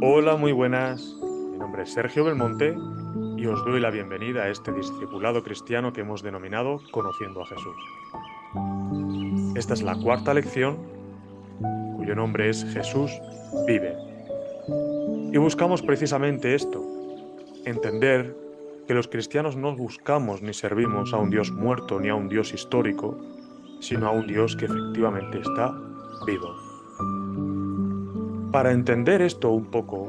Hola, muy buenas. Mi nombre es Sergio Belmonte y os doy la bienvenida a este discipulado cristiano que hemos denominado Conociendo a Jesús. Esta es la cuarta lección, cuyo nombre es Jesús vive. Y buscamos precisamente esto, entender que los cristianos no buscamos ni servimos a un Dios muerto ni a un Dios histórico, sino a un Dios que efectivamente está vivo. Para entender esto un poco,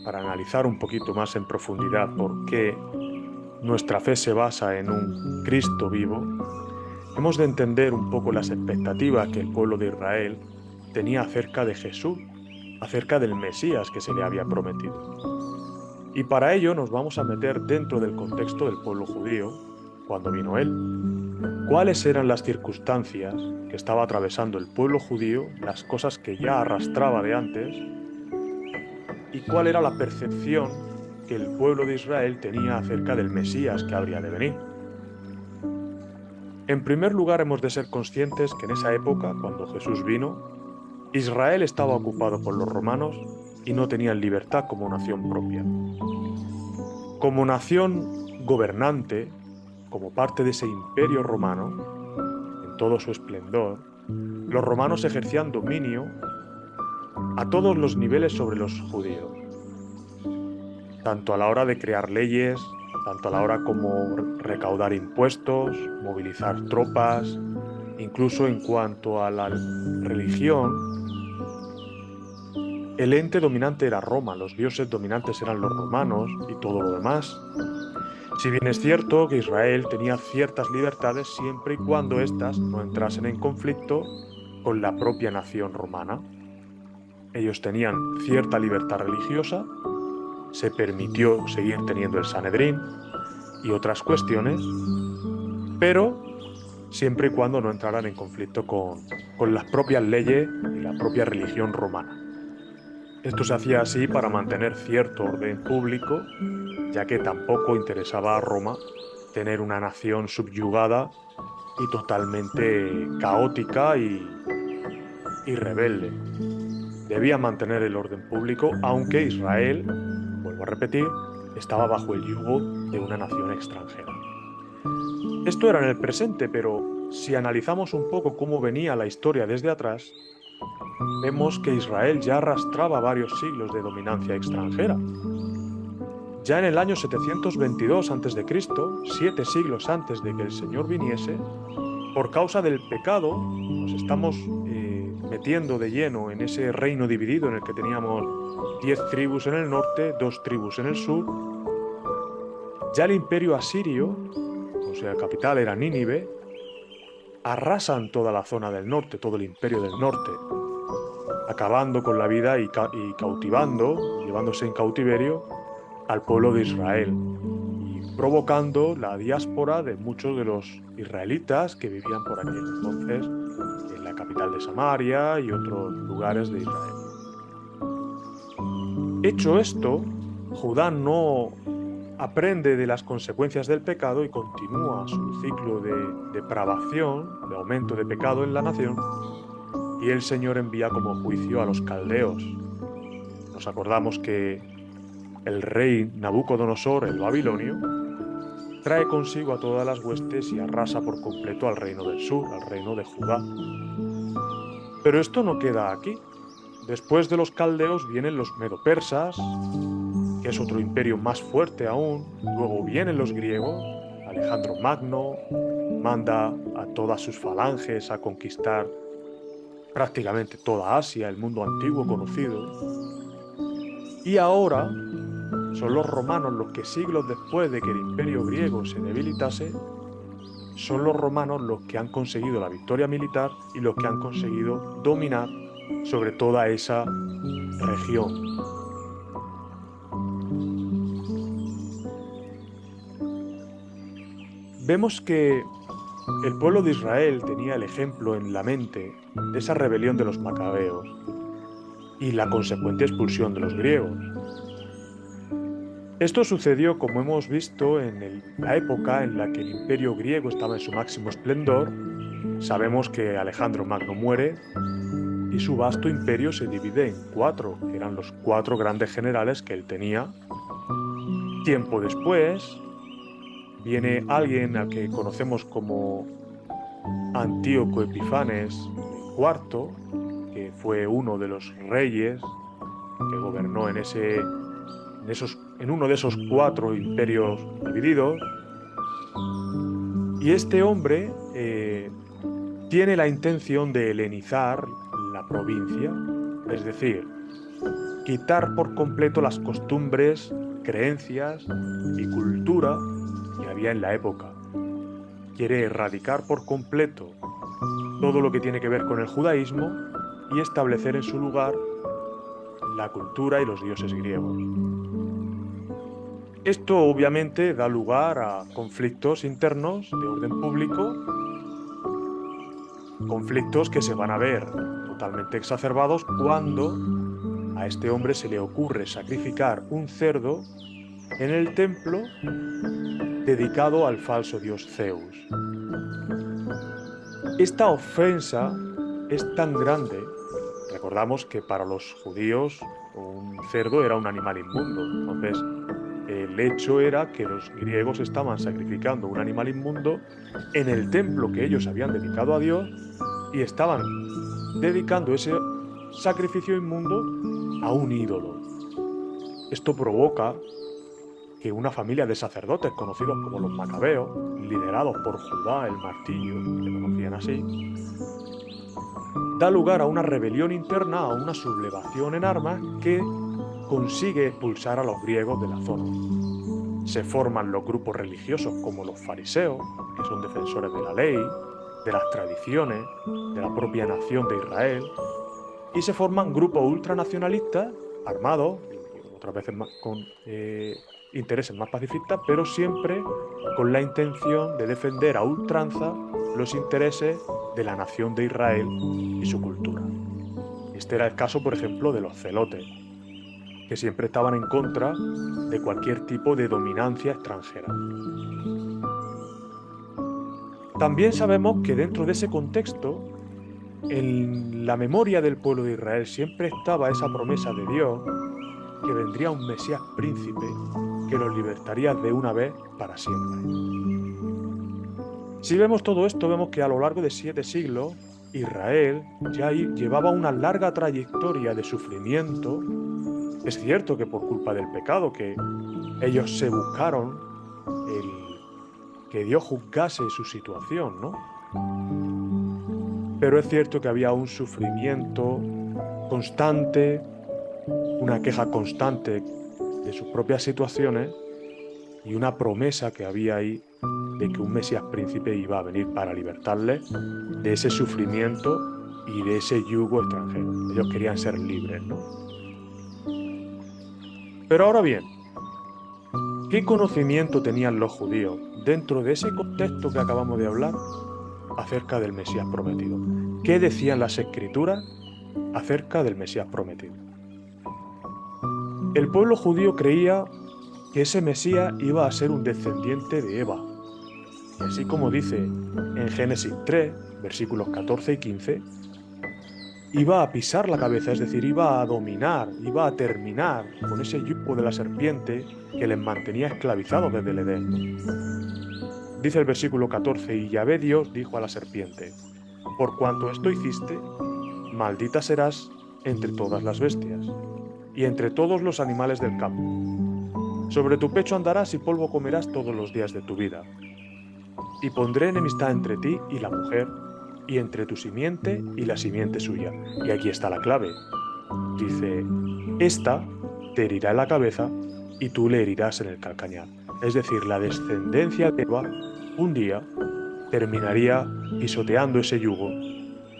para analizar un poquito más en profundidad por qué nuestra fe se basa en un Cristo vivo, hemos de entender un poco las expectativas que el pueblo de Israel tenía acerca de Jesús, acerca del Mesías que se le había prometido. Y para ello nos vamos a meter dentro del contexto del pueblo judío, cuando vino él. ¿Cuáles eran las circunstancias que estaba atravesando el pueblo judío, las cosas que ya arrastraba de antes, y cuál era la percepción que el pueblo de Israel tenía acerca del Mesías que habría de venir? En primer lugar, hemos de ser conscientes que en esa época, cuando Jesús vino, Israel estaba ocupado por los romanos y no tenían libertad como nación propia. Como nación gobernante, como parte de ese imperio romano, en todo su esplendor, los romanos ejercían dominio a todos los niveles sobre los judíos, tanto a la hora de crear leyes, tanto a la hora como recaudar impuestos, movilizar tropas, incluso en cuanto a la religión. El ente dominante era Roma, los dioses dominantes eran los romanos y todo lo demás. Si bien es cierto que Israel tenía ciertas libertades siempre y cuando éstas no entrasen en conflicto con la propia nación romana. Ellos tenían cierta libertad religiosa, se permitió seguir teniendo el Sanedrín y otras cuestiones, pero siempre y cuando no entraran en conflicto con las propias leyes y la propia religión romana. Esto se hacía así para mantener cierto orden público, ya que tampoco interesaba a Roma tener una nación subyugada y totalmente caótica y rebelde. Debía mantener el orden público, aunque Israel, vuelvo a repetir, estaba bajo el yugo de una nación extranjera. Esto era en el presente, pero si analizamos un poco cómo venía la historia desde atrás, vemos que Israel ya arrastraba varios siglos de dominancia extranjera. Ya en el año 722 a.C., 7 siglos antes de que el Señor viniese, por causa del pecado, nos estamos metiendo de lleno en ese reino dividido en el que teníamos 10 tribus en el norte, 2 tribus en el sur. Ya el imperio asirio, cuya capital era Nínive, arrasan toda la zona del norte, todo el imperio del norte, acabando con la vida y cautivando, llevándose en cautiverio al pueblo de Israel y provocando la diáspora de muchos de los israelitas que vivían por aquel entonces en la capital de Samaria y otros lugares de Israel. Hecho esto, Judá no aprende de las consecuencias del pecado y continúa su ciclo de depravación, de aumento de pecado en la nación, y el Señor envía como juicio a los caldeos. Nos acordamos que el rey Nabucodonosor, el babilonio, trae consigo a todas las huestes y arrasa por completo al reino del sur, al reino de Judá. Pero esto no queda aquí. Después de los caldeos vienen los medopersas, que es otro imperio más fuerte aún. Luego vienen los griegos. Alejandro Magno manda a todas sus falanges a conquistar prácticamente toda Asia, el mundo antiguo conocido. Y ahora son los romanos los que siglos después de que el imperio griego se debilitase, son los romanos los que han conseguido la victoria militar y los que han conseguido dominar sobre toda esa región. Vemos que el pueblo de Israel tenía el ejemplo en la mente de esa rebelión de los macabeos y la consecuente expulsión de los griegos. Esto sucedió, como hemos visto, en la época en la que el imperio griego estaba en su máximo esplendor Sabemos que Alejandro Magno muere y su vasto imperio se divide en 4, que eran los 4 grandes generales que él tenía. Tiempo después viene alguien al que conocemos como Antíoco Epifanes IV, que fue uno de los reyes que gobernó en uno de esos 4 imperios divididos. Y este hombre tiene la intención de helenizar la provincia, es decir, quitar por completo las costumbres, creencias y cultura que había en la época. Quiere erradicar por completo todo lo que tiene que ver con el judaísmo y establecer en su lugar la cultura y los dioses griegos. Esto obviamente da lugar a conflictos internos de orden público, conflictos que se van a ver totalmente exacerbados cuando a este hombre se le ocurre sacrificar un cerdo en el templo dedicado al falso dios Zeus. Esta ofensa es tan grande, recordamos que para los judíos un cerdo era un animal inmundo, entonces el hecho era que los griegos estaban sacrificando un animal inmundo en el templo que ellos habían dedicado a Dios y estaban dedicando ese sacrificio inmundo a un ídolo. Esto provoca que una familia de sacerdotes conocidos como los macabeos, liderados por Judá el Martillo, que lo conocían así, da lugar a una rebelión interna, a una sublevación en armas que consigue expulsar a los griegos de la zona. Se forman los grupos religiosos como los fariseos, que son defensores de la ley, de las tradiciones, de la propia nación de Israel, y se forman grupos ultranacionalistas, armados, otras veces más con intereses más pacifistas, pero siempre con la intención de defender a ultranza los intereses de la nación de Israel y su cultura. Este era el caso, por ejemplo, de los celotes, que siempre estaban en contra de cualquier tipo de dominancia extranjera. También sabemos que dentro de ese contexto, en la memoria del pueblo de Israel siempre estaba esa promesa de Dios que vendría un Mesías príncipe que los libertaría de una vez para siempre. Si vemos todo esto, vemos que a lo largo de 7 siglos, Israel ya llevaba una larga trayectoria de sufrimiento. Es cierto que por culpa del pecado, que ellos se buscaron que Dios juzgase su situación, ¿no? Pero es cierto que había un sufrimiento constante, una queja constante de sus propias situaciones y una promesa que había ahí de que un Mesías príncipe iba a venir para libertarles de ese sufrimiento y de ese yugo extranjero. Ellos querían ser libres, ¿no? Pero ahora bien, ¿qué conocimiento tenían los judíos dentro de ese contexto que acabamos de hablar acerca del Mesías prometido? ¿Qué decían las Escrituras acerca del Mesías prometido? El pueblo judío creía que ese Mesías iba a ser un descendiente de Eva. Y así como dice en Génesis 3, versículos 14 y 15, iba a pisar la cabeza, es decir, iba a dominar, iba a terminar con ese yugo de la serpiente que les mantenía esclavizados desde el Edén. Dice el versículo 14, y Yahvé Dios dijo a la serpiente, por cuanto esto hiciste, maldita serás entre todas las bestias y entre todos los animales del campo. Sobre tu pecho andarás y polvo comerás todos los días de tu vida. Y pondré enemistad entre ti y la mujer, y entre tu simiente y la simiente suya. Y aquí está la clave. Dice, esta te herirá en la cabeza y tú le herirás en el calcañar. Es decir, la descendencia de Eva un día terminaría pisoteando ese yugo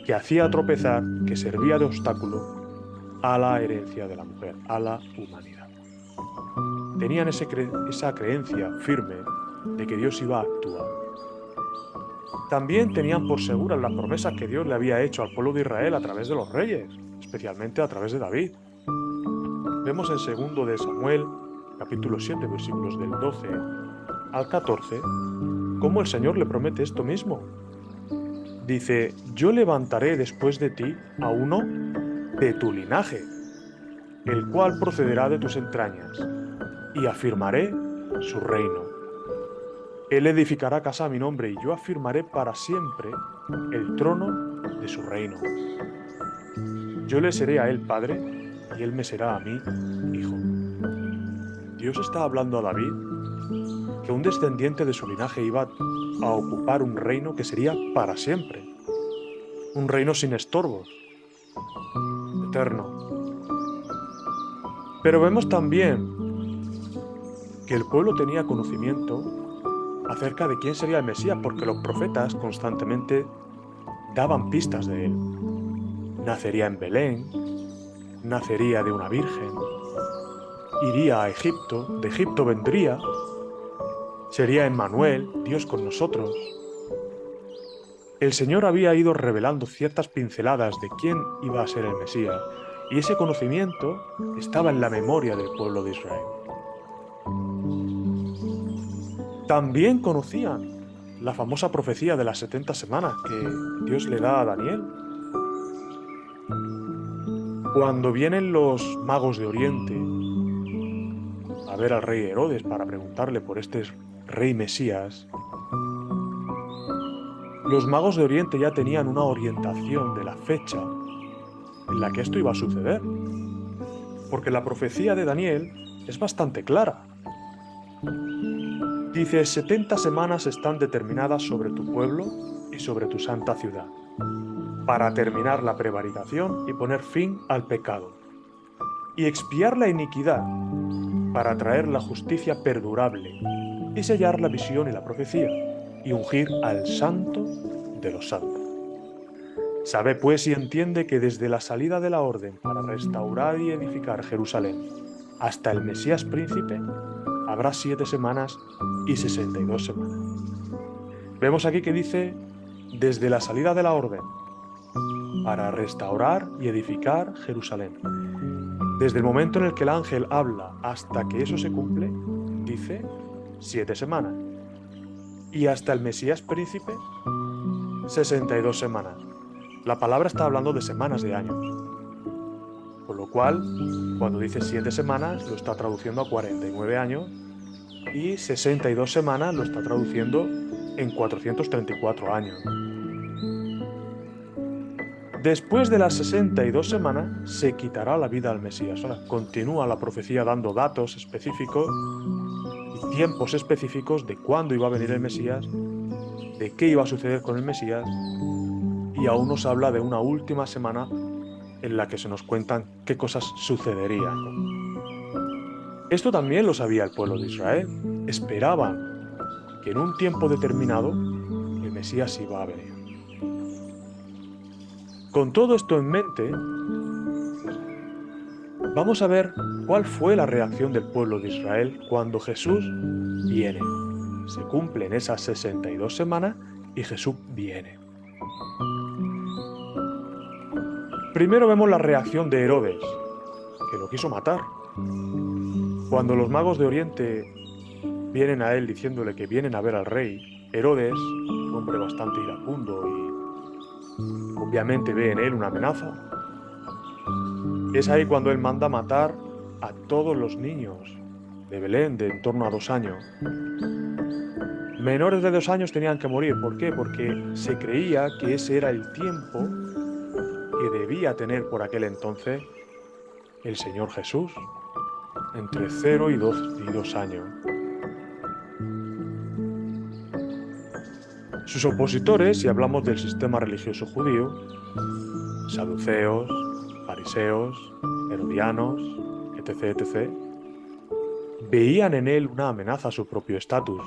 que hacía tropezar, que servía de obstáculo a la herencia de la mujer, a la humanidad. Tenían esa creencia firme de que Dios iba a actuar. También tenían por seguras las promesas que Dios le había hecho al pueblo de Israel a través de los reyes, especialmente a través de David. Vemos en 2 de Samuel, capítulo 7, versículos del 12 al 14, cómo el Señor le promete esto mismo. Dice, yo levantaré después de ti a uno de tu linaje, el cual procederá de tus entrañas, y afirmaré su reino. Él edificará casa a mi nombre, y yo afirmaré para siempre el trono de su reino. Yo le seré a él padre, y él me será a mí hijo. Dios está hablando a David que un descendiente de su linaje iba a ocupar un reino que sería para siempre. Un reino sin estorbos, eterno. Pero vemos también que el pueblo tenía conocimiento acerca de quién sería el Mesías, porque los profetas constantemente daban pistas de él. Nacería en Belén, nacería de una virgen, iría a Egipto, de Egipto vendría, sería Emmanuel, Dios con nosotros. El Señor había ido revelando ciertas pinceladas de quién iba a ser el Mesías, y ese conocimiento estaba en la memoria del pueblo de Israel. También conocían la famosa profecía de las 70 semanas que Dios le da a Daniel. Cuando vienen los magos de Oriente a ver al rey Herodes para preguntarle por este rey Mesías, los magos de Oriente ya tenían una orientación de la fecha en la que esto iba a suceder, porque la profecía de Daniel es bastante clara. Dice, 70 semanas están determinadas sobre tu pueblo y sobre tu santa ciudad, para terminar la prevaricación y poner fin al pecado, y expiar la iniquidad, para traer la justicia perdurable, y sellar la visión y la profecía, y ungir al santo de los santos. Sabe pues y entiende que desde la salida de la orden para restaurar y edificar Jerusalén hasta el Mesías príncipe, habrá 7 semanas y 62 semanas. Vemos aquí que dice, desde la salida de la orden para restaurar y edificar Jerusalén. Desde el momento en el que el ángel habla hasta que eso se cumple, dice 7 semanas. Y hasta el Mesías príncipe, 62 semanas. La palabra está hablando de semanas de años. Con lo cual, cuando dice 7 semanas, lo está traduciendo a 49 años y 62 semanas lo está traduciendo en 434 años. Después de las 62 semanas, se quitará la vida al Mesías. Ahora, continúa la profecía dando datos específicos y tiempos específicos de cuándo iba a venir el Mesías, de qué iba a suceder con el Mesías, y aún nos habla de una última semana en la que se nos cuentan qué cosas sucederían. Esto también lo sabía el pueblo de Israel. Esperaban que en un tiempo determinado el Mesías iba a venir. Con todo esto en mente, vamos a ver cuál fue la reacción del pueblo de Israel cuando Jesús viene. Se cumplen esas 62 semanas y Jesús viene. Primero vemos la reacción de Herodes, que lo quiso matar. Cuando los magos de Oriente vienen a él diciéndole que vienen a ver al rey, Herodes, un hombre bastante iracundo y obviamente ve en él una amenaza, es ahí cuando él manda matar a todos los niños de Belén de en torno a 2 años. Menores de 2 años tenían que morir. ¿Por qué? Porque se creía que ese era el tiempo que debía tener por aquel entonces el Señor Jesús, entre 0 y 2 años. Sus opositores, si hablamos del sistema religioso judío, saduceos, fariseos, herodianos, etc., etc., veían en él una amenaza a su propio estatus.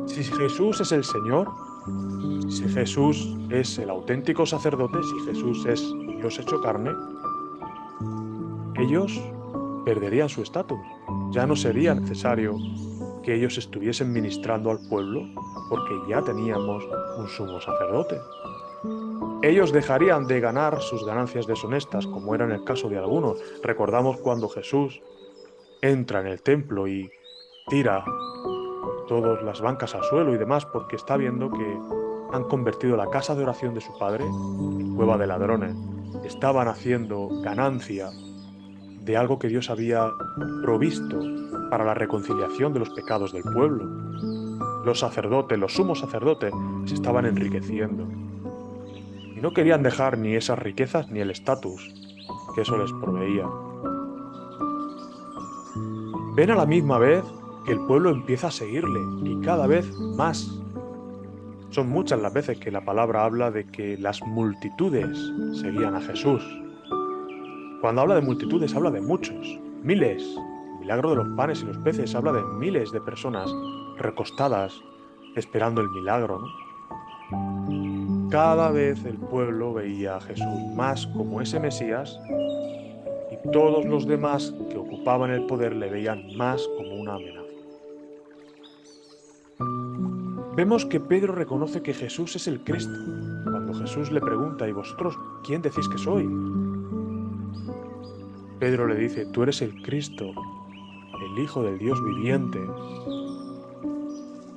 Si Jesús es el Señor, si Jesús es el auténtico sacerdote, si Jesús es Dios hecho carne, ellos perderían su estatus. Ya no sería necesario que ellos estuviesen ministrando al pueblo porque ya teníamos un sumo sacerdote. Ellos dejarían de ganar sus ganancias deshonestas, como era en el caso de algunos. Recordamos cuando Jesús entra en el templo y tira todas las bancas al suelo y demás, porque está viendo que han convertido la casa de oración de su padre en cueva de ladrones. Estaban haciendo ganancia de algo que Dios había provisto para la reconciliación de los pecados del pueblo. Los sacerdotes, los sumos sacerdotes, se estaban enriqueciendo. Y no querían dejar ni esas riquezas ni el estatus que eso les proveía. Ven a la misma vez que el pueblo empieza a seguirle, y cada vez más. Son muchas las veces que la palabra habla de que las multitudes seguían a Jesús. Cuando habla de multitudes, habla de muchos, miles. El milagro de los panes y los peces habla de miles de personas recostadas esperando el milagro, ¿no? Cada vez el pueblo veía a Jesús más como ese Mesías, y todos los demás que ocupaban el poder le veían más como una amenaza. Vemos que Pedro reconoce que Jesús es el Cristo. Cuando Jesús le pregunta: ¿y vosotros quién decís que soy? Pedro le dice: tú eres el Cristo, el Hijo del Dios viviente.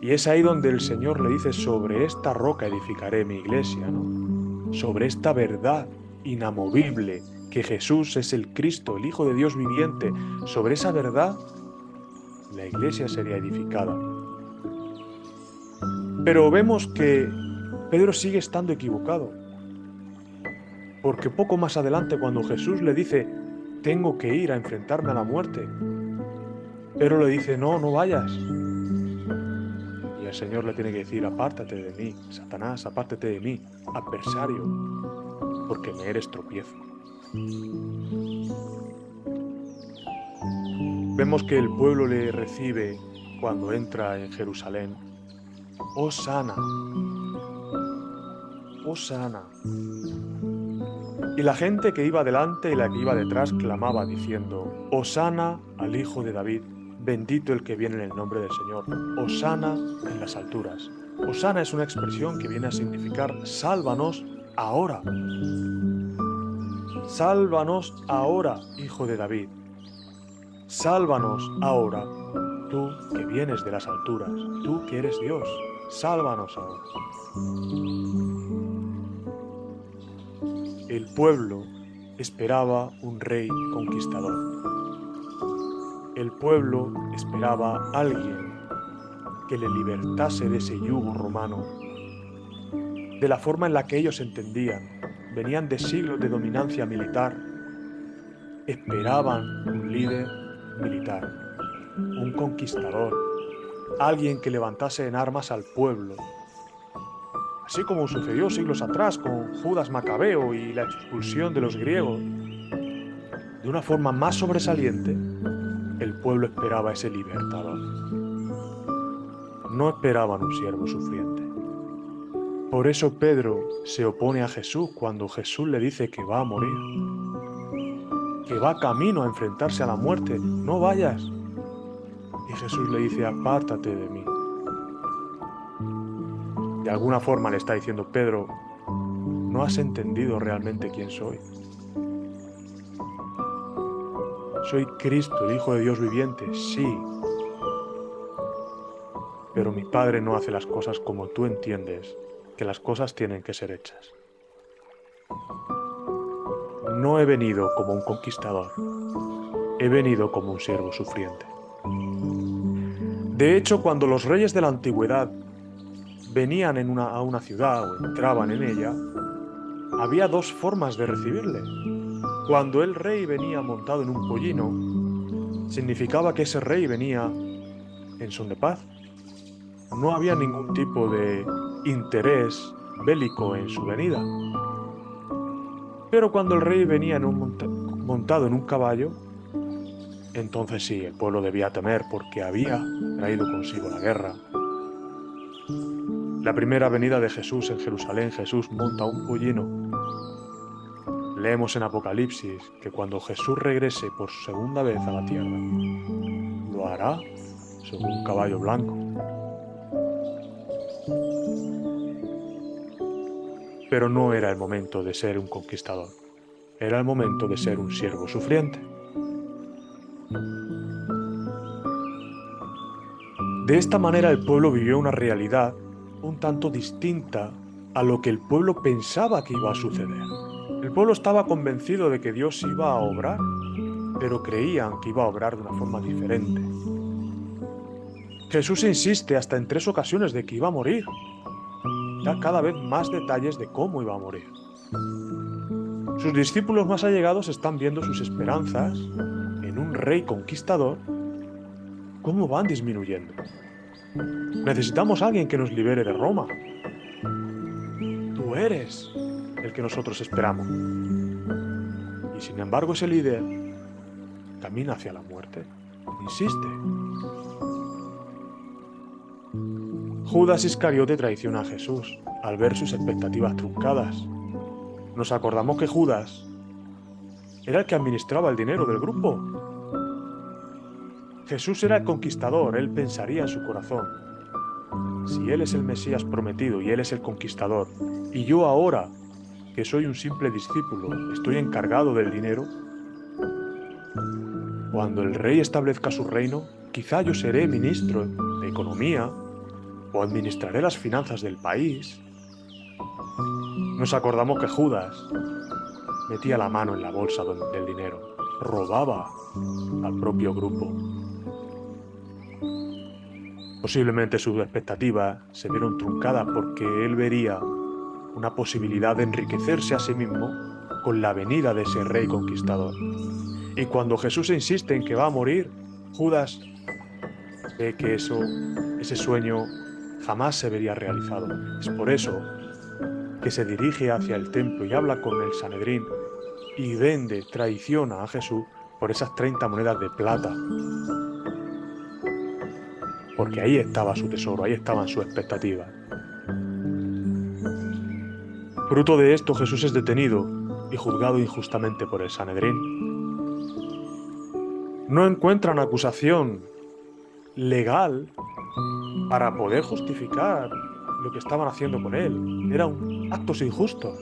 Y es ahí donde el Señor le dice: sobre esta roca edificaré mi iglesia, ¿no? Sobre esta verdad inamovible, que Jesús es el Cristo, el Hijo de Dios viviente. Sobre esa verdad, la iglesia sería edificada. Pero vemos que Pedro sigue estando equivocado. Porque poco más adelante, cuando Jesús le dice: tengo que ir a enfrentarme a la muerte, Pedro le dice: no, no vayas. Y el Señor le tiene que decir: apártate de mí, Satanás, apártate de mí, adversario, porque me eres tropiezo. Vemos que el pueblo le recibe cuando entra en Jerusalén: Hosana, Hosana. Y la gente que iba delante y la que iba detrás clamaba diciendo: Hosana al Hijo de David, bendito el que viene en el nombre del Señor, Hosana en las alturas. Hosana es una expresión que viene a significar: sálvanos ahora. Sálvanos ahora, Hijo de David. Sálvanos ahora, tú que vienes de las alturas, tú que eres Dios. Sálvanos ahora. El pueblo esperaba un rey conquistador. El pueblo esperaba a alguien que le libertase de ese yugo romano, de la forma en la que ellos entendían. Venían de siglos de dominancia militar. Esperaban un líder militar, un conquistador, alguien que levantase en armas al pueblo. Así como sucedió siglos atrás con Judas Macabeo y la expulsión de los griegos, de una forma más sobresaliente, el pueblo esperaba a ese libertador. No esperaban un siervo sufriente. Por eso Pedro se opone a Jesús cuando Jesús le dice que va a morir, que va camino a enfrentarse a la muerte. No vayas. Y Jesús le dice: apártate de mí. De alguna forma le está diciendo: Pedro, no has entendido realmente quién soy. Soy Cristo, el Hijo de Dios viviente, sí. Pero mi Padre no hace las cosas como tú entiendes que las cosas tienen que ser hechas. No he venido como un conquistador, he venido como un siervo sufriente. De hecho, cuando los reyes de la antigüedad venían a una ciudad o entraban en ella, había dos formas de recibirle. Cuando el rey venía montado en un pollino, significaba que ese rey venía en son de paz. No había ningún tipo de interés bélico en su venida. Pero cuando el rey venía montado en un caballo, entonces sí, el pueblo debía temer, porque había traído consigo la guerra. La primera venida de Jesús en Jerusalén, Jesús monta un pollino. Leemos en Apocalipsis que cuando Jesús regrese por segunda vez a la tierra, lo hará sobre un caballo blanco. Pero no era el momento de ser un conquistador, era el momento de ser un siervo sufriente. De esta manera el pueblo vivió una realidad un tanto distinta a lo que el pueblo pensaba que iba a suceder. El pueblo estaba convencido de que Dios iba a obrar, pero creían que iba a obrar de una forma diferente. Jesús insiste hasta en 3 ocasiones de que iba a morir. Da cada vez más detalles de cómo iba a morir. Sus discípulos más allegados están viendo sus esperanzas en un rey conquistador cómo van disminuyendo. Necesitamos a alguien que nos libere de Roma. Tú eres el que nosotros esperamos. Y sin embargo ese líder camina hacia la muerte. Insiste. Judas Iscariote traiciona a Jesús al ver sus expectativas truncadas. Nos acordamos que Judas era el que administraba el dinero del grupo. Jesús era el conquistador, él pensaría en su corazón. Si él es el Mesías prometido y él es el conquistador, y yo ahora, que soy un simple discípulo, estoy encargado del dinero, cuando el rey establezca su reino, quizá yo seré ministro de economía o administraré las finanzas del país. Nos acordamos que Judas metía la mano en la bolsa del dinero, robaba al propio grupo. Posiblemente sus expectativas se vieron truncadas porque él vería una posibilidad de enriquecerse a sí mismo con la venida de ese rey conquistador. Y cuando Jesús insiste en que va a morir, Judas ve que ese sueño jamás se vería realizado. Es por eso que se dirige hacia el templo y habla con el Sanedrín y traiciona a Jesús por esas 30 monedas de plata. Porque ahí estaba su tesoro, ahí estaban sus expectativas. Fruto de esto, Jesús es detenido y juzgado injustamente por el Sanedrín. No encuentran acusación legal para poder justificar lo que estaban haciendo con él. Eran actos injustos.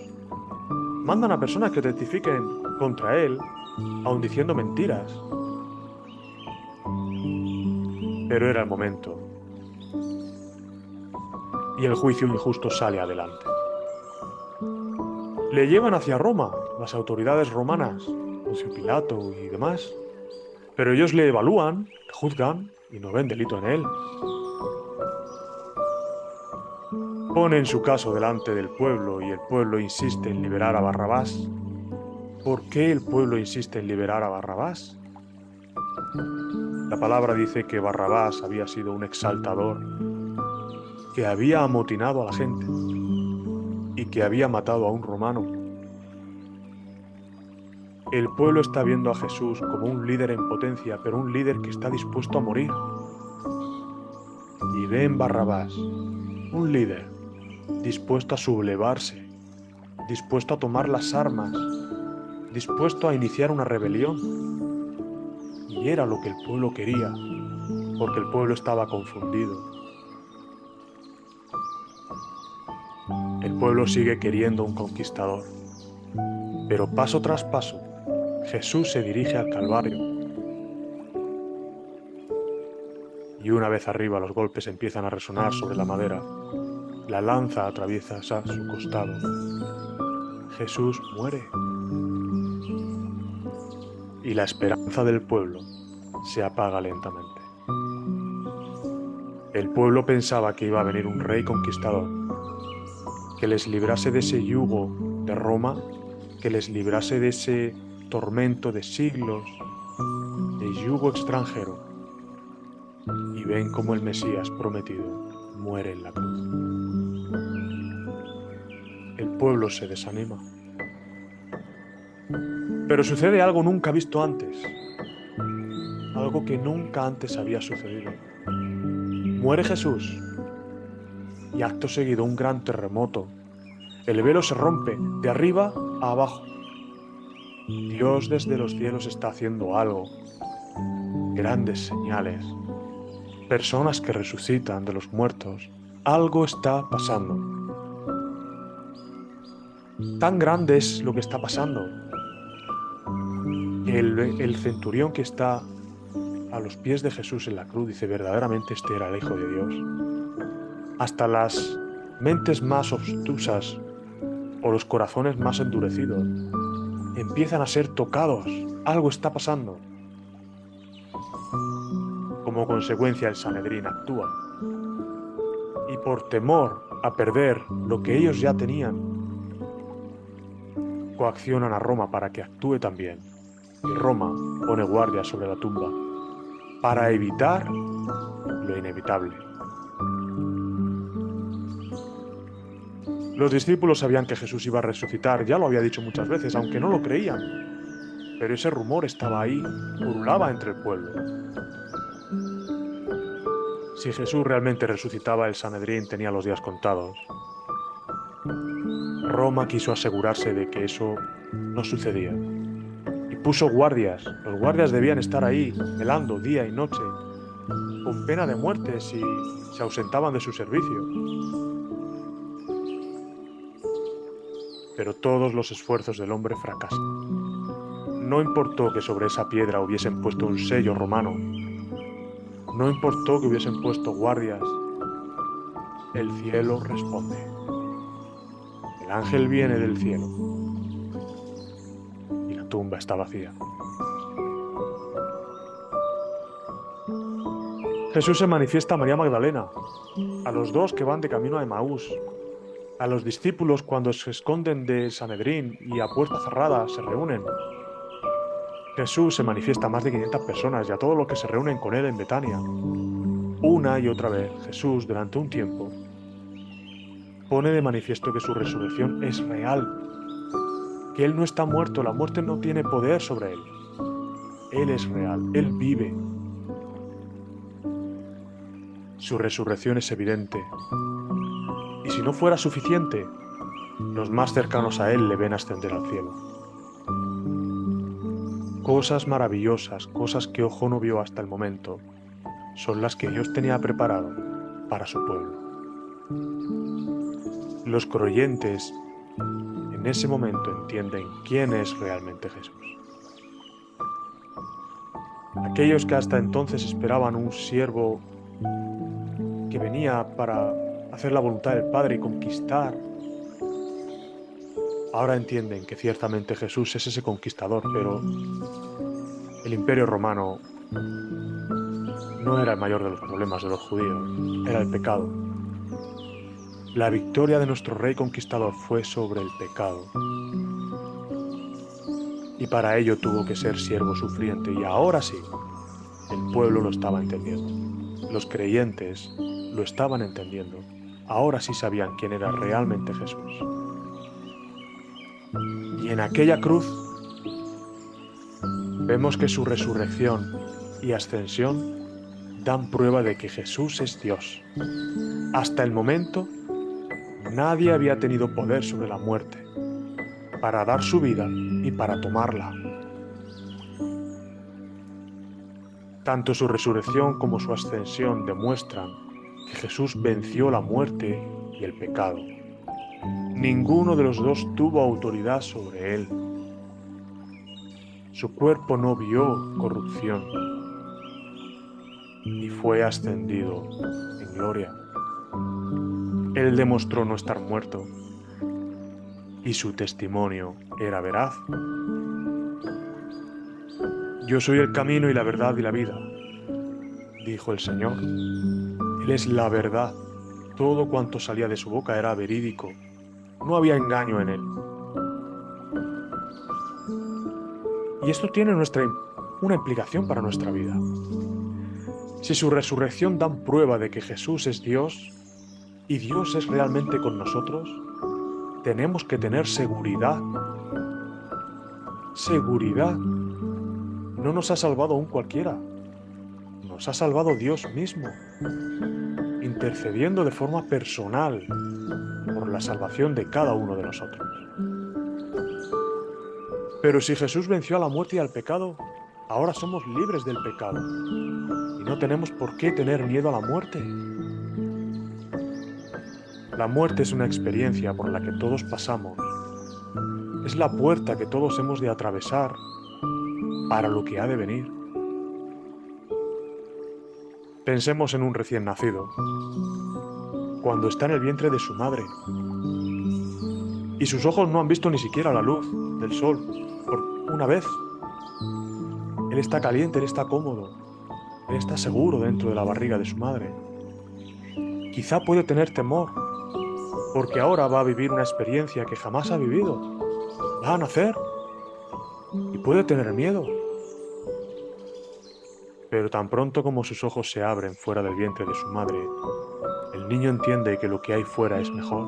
Mandan a personas que testifiquen contra él, aun diciendo mentiras. Pero era el momento. Y el juicio injusto sale adelante. Le llevan hacia Roma, las autoridades romanas, Poncio Pilato y demás. Pero ellos le evalúan, le juzgan y no ven delito en él. Ponen su caso delante del pueblo y el pueblo insiste en liberar a Barrabás. ¿Por qué el pueblo insiste en liberar a Barrabás? La palabra dice que Barrabás había sido un exaltador, que había amotinado a la gente y que había matado a un romano. El pueblo está viendo a Jesús como un líder en potencia, pero un líder que está dispuesto a morir. Y ve en Barrabás un líder dispuesto a sublevarse, dispuesto a tomar las armas, dispuesto a iniciar una rebelión. Y era lo que el pueblo quería, porque el pueblo estaba confundido. El pueblo sigue queriendo un conquistador, pero paso tras paso, Jesús se dirige al Calvario. Y una vez arriba los golpes empiezan a resonar sobre la madera. La lanza atraviesa su costado. Jesús muere. Y la esperanza del pueblo se apaga lentamente. El pueblo pensaba que iba a venir un rey conquistador, que les librase de ese yugo de Roma, que les librase de ese tormento de siglos, de yugo extranjero, y ven cómo el Mesías prometido muere en la cruz. El pueblo se desanima. Pero sucede algo nunca visto antes, algo que nunca antes había sucedido. Muere Jesús y acto seguido un gran terremoto. El velo se rompe de arriba a abajo. Dios desde los cielos está haciendo algo. Grandes señales. Personas que resucitan de los muertos. Algo está pasando. Tan grande es lo que está pasando. El centurión que está a los pies de Jesús en la cruz dice: verdaderamente este era el Hijo de Dios. Hasta las mentes más obtusas o los corazones más endurecidos empiezan a ser tocados. Algo está pasando. Como consecuencia, el Sanedrín actúa. Y por temor a perder lo que ellos ya tenían, coaccionan a Roma para que actúe también. Y Roma pone guardia sobre la tumba para evitar lo inevitable. Los discípulos sabían que Jesús iba a resucitar, ya lo había dicho muchas veces, aunque no lo creían. Pero ese rumor estaba ahí, pululaba entre el pueblo. Si Jesús realmente resucitaba, el Sanedrín tenía los días contados. Roma quiso asegurarse de que eso no sucedía. Y puso guardias. Los guardias debían estar ahí, velando día y noche, con pena de muerte si se ausentaban de su servicio. Pero todos los esfuerzos del hombre fracasan. No importó que sobre esa piedra hubiesen puesto un sello romano. No importó que hubiesen puesto guardias. El cielo responde. El ángel viene del cielo. Y la tumba está vacía. Jesús se manifiesta a María Magdalena, a los dos que van de camino a Emaús, a los discípulos cuando se esconden del Sanedrín y a puerta cerrada se reúnen. Jesús se manifiesta a más de 500 personas y a todos los que se reúnen con él en Betania. Una y otra vez, Jesús, durante un tiempo, pone de manifiesto que su resurrección es real, que Él no está muerto, la muerte no tiene poder sobre Él. Él es real, Él vive. Su resurrección es evidente. Y si no fuera suficiente, los más cercanos a Él le ven ascender al cielo. Cosas maravillosas, cosas que ojo no vio hasta el momento, son las que Dios tenía preparado para su pueblo. Los creyentes en ese momento entienden quién es realmente Jesús. Aquellos que hasta entonces esperaban un siervo que venía para hacer la voluntad del Padre y conquistar, ahora entienden que ciertamente Jesús es ese conquistador, pero el Imperio Romano no era el mayor de los problemas de los judíos, era el pecado. La victoria de nuestro rey conquistador fue sobre el pecado. Y para ello tuvo que ser siervo sufriente, y ahora sí, el pueblo lo estaba entendiendo. Los creyentes lo estaban entendiendo. Ahora sí sabían quién era realmente Jesús. Y en aquella cruz vemos que su resurrección y ascensión dan prueba de que Jesús es Dios. Hasta el momento, nadie había tenido poder sobre la muerte para dar su vida y para tomarla. Tanto su resurrección como su ascensión demuestran que Jesús venció la muerte y el pecado. Ninguno de los dos tuvo autoridad sobre él. Su cuerpo no vio corrupción y fue ascendido en gloria. Él demostró no estar muerto y su testimonio era veraz. Yo soy el camino y la verdad y la vida, dijo el Señor. Él es la verdad. Todo cuanto salía de su boca era verídico. No había engaño en él. Y esto tiene una implicación para nuestra vida. Si su resurrección dan prueba de que Jesús es Dios y Dios es realmente con nosotros, tenemos que tener seguridad. Seguridad. No nos ha salvado un cualquiera. Nos ha salvado Dios mismo, intercediendo de forma personal por la salvación de cada uno de nosotros. Pero si Jesús venció a la muerte y al pecado, ahora somos libres del pecado y no tenemos por qué tener miedo a la muerte. La muerte es una experiencia por la que todos pasamos. Es la puerta que todos hemos de atravesar para lo que ha de venir. Pensemos en un recién nacido. cuando está en el vientre de su madre. Y sus ojos no han visto ni siquiera la luz del sol por una vez. Él está caliente, él está cómodo, él está seguro dentro de la barriga de su madre. Quizá puede tener temor, porque ahora va a vivir una experiencia que jamás ha vivido. Va a nacer y puede tener miedo. Pero tan pronto como sus ojos se abren fuera del vientre de su madre, el niño entiende que lo que hay fuera es mejor.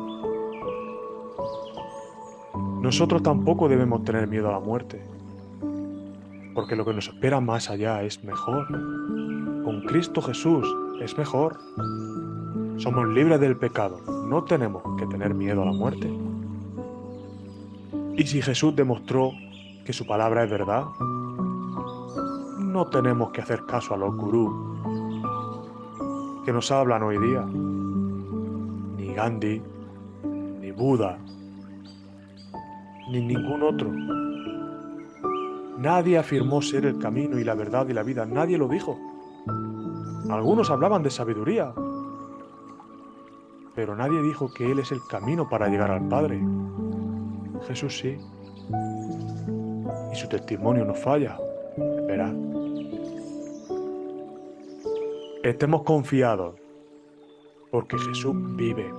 Nosotros tampoco debemos tener miedo a la muerte, porque lo que nos espera más allá es mejor. Con Cristo Jesús es mejor. Somos libres del pecado, no tenemos que tener miedo a la muerte. Y si Jesús demostró que su palabra es verdad, no tenemos que hacer caso a los gurús que nos hablan hoy día, ni Gandhi, ni Buda, ni ningún otro. Nadie afirmó ser el camino y la verdad y la vida, nadie lo dijo. Algunos hablaban de sabiduría, pero nadie dijo que Él es el camino para llegar al Padre. Jesús sí, y su testimonio no falla, verá. Estemos confiados, porque Jesús vive.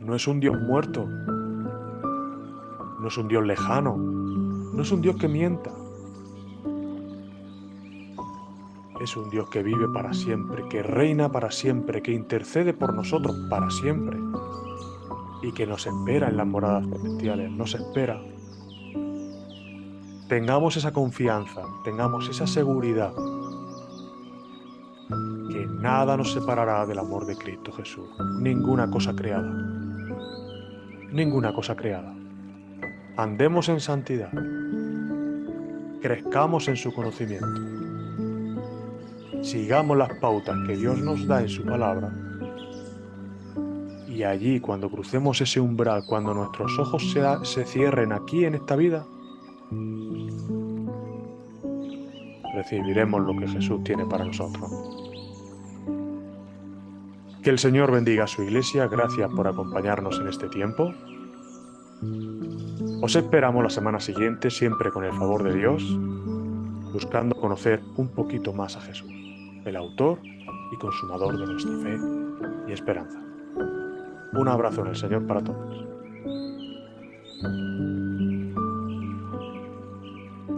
No es un Dios muerto, no es un Dios lejano, no es un Dios que mienta. Es un Dios que vive para siempre, que reina para siempre, que intercede por nosotros para siempre y que nos espera en las moradas celestiales, nos espera. Tengamos esa confianza, tengamos esa seguridad, que nada nos separará del amor de Cristo Jesús, ninguna cosa creada, ninguna cosa creada. Andemos en santidad, crezcamos en su conocimiento, sigamos las pautas que Dios nos da en su palabra. Y allí, cuando crucemos ese umbral, cuando nuestros ojos se cierren aquí en esta vida, recibiremos lo que Jesús tiene para nosotros. Que el Señor bendiga a su iglesia. Gracias por acompañarnos en este tiempo. Os esperamos la semana siguiente, siempre con el favor de Dios, buscando conocer un poquito más a Jesús, el autor y consumador de nuestra fe y esperanza. Un abrazo en el Señor para todos.